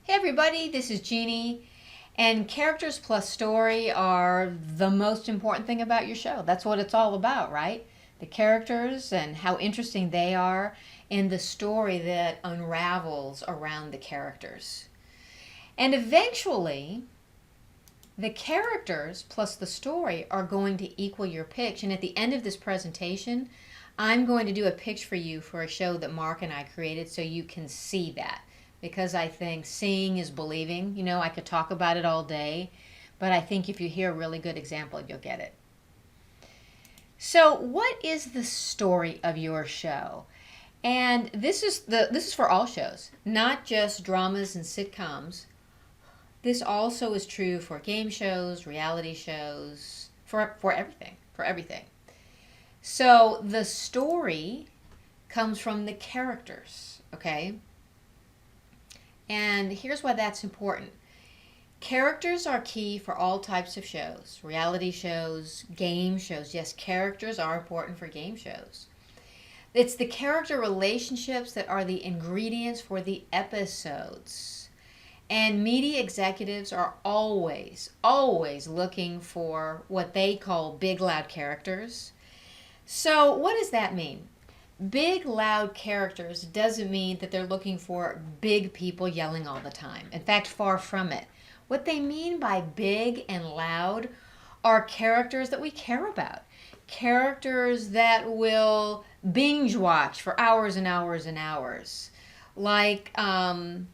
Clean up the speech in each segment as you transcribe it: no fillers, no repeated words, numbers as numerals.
Hey everybody, this is Jeannie, and characters plus story are the most important thing about your show. That's what it's all about, right? The characters and how interesting they are, and the story that unravels around the characters. And eventually, the characters plus the story are going to equal your pitch. And at the end of this presentation, I'm going to do a pitch for you for a show that Mark and I created so you can see that. Because I think seeing is believing. You know, I could talk about it all day, but I think if you hear a really good example, you'll get it. So, what is the story of your show? And this is for all shows, not just dramas and sitcoms. This also is true for game shows, reality shows, for everything, for everything. So the story comes from the characters, okay? And here's why that's important. Characters are key for all types of shows, reality shows, game shows. Yes, characters are important for game shows. It's the character relationships that are the ingredients for the episodes. And media executives are always looking for what they call big, loud characters. So, what does that mean? Big, loud characters doesn't mean that they're looking for big people yelling all the time. In fact, far from it. What they mean by big and loud are characters that we care about. Characters that will binge watch for hours and hours and hours. Like on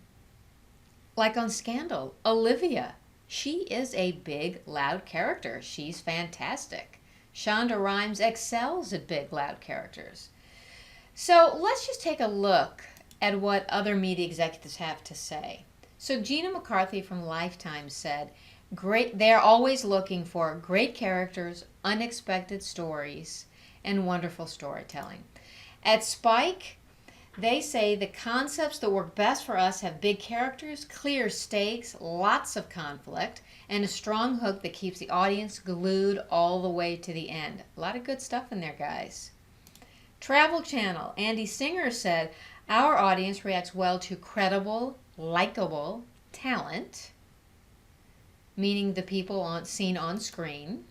Scandal, Olivia. She is a big, loud character. She's fantastic. Shonda Rhimes excels at big, loud characters. So let's just take a look at what other media executives have to say. So Gina McCarthy from Lifetime said, they're always looking for great characters, unexpected stories, and wonderful storytelling. At Spike, they say the concepts that work best for us have big characters, clear stakes, lots of conflict, and a strong hook that keeps the audience glued all the way to the end. A lot of good stuff in there, guys. Travel Channel, Andy Singer said, our audience reacts well to credible, likable talent, meaning the people seen on screen.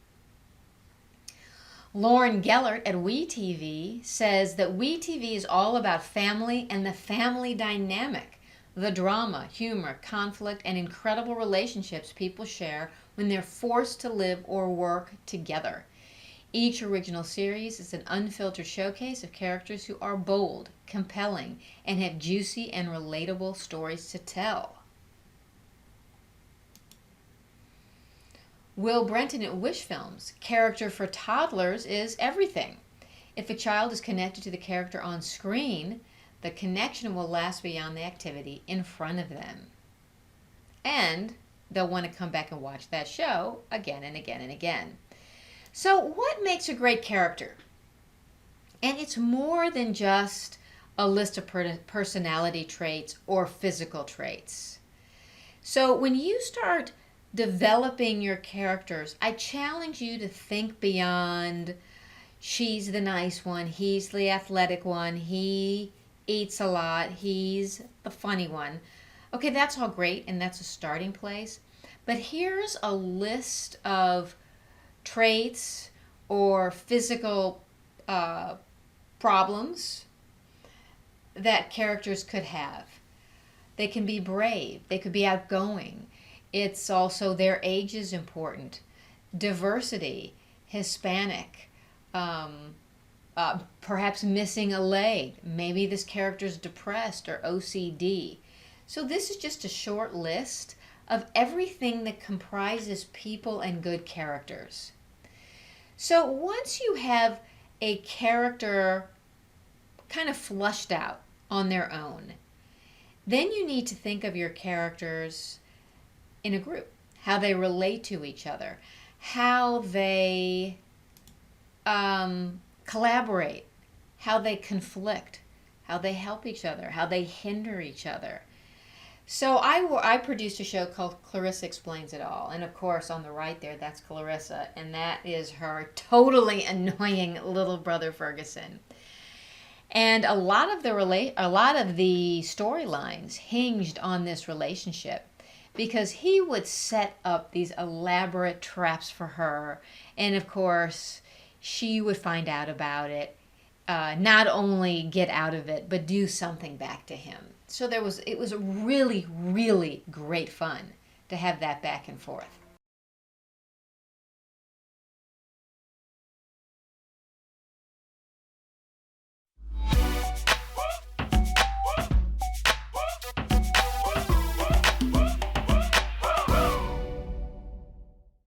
Lauren Gellert at WeTV says that WeTV is all about family and the family dynamic, the drama, humor, conflict, and incredible relationships people share when they're forced to live or work together. Each original series is an unfiltered showcase of characters who are bold, compelling, and have juicy and relatable stories to tell. Will Brenton at Wish Films, character for toddlers is everything. If a child is connected to the character on screen, the connection will last beyond the activity in front of them. And they'll want to come back and watch that show again and again and again. So what makes a great character? And it's more than just a list of personality traits or physical traits. So when you start developing your characters, I challenge you to think beyond she's the nice one, he's the athletic one, he eats a lot, he's the funny one. Okay, that's all great and that's a starting place. But here's a list of traits or physical problems that characters could have. They can be brave, they could be outgoing. It's also their age is important. Diversity, Hispanic, perhaps missing a leg. Maybe this character's depressed or OCD. So this is just a short list of everything that comprises people and good characters. So once you have a character kind of flushed out on their own, then you need to think of your characters in a group, how they relate to each other, how they collaborate, how they conflict, how they help each other, how they hinder each other. So I produced a show called Clarissa Explains It All. And of course, on the right there, that's Clarissa. And that is her totally annoying little brother Ferguson. And a lot of the storylines hinged on this relationship because he would set up these elaborate traps for her, and of course, she would find out about it. Not only get out of it, but do something back to him. So it was really, really great fun to have that back and forth.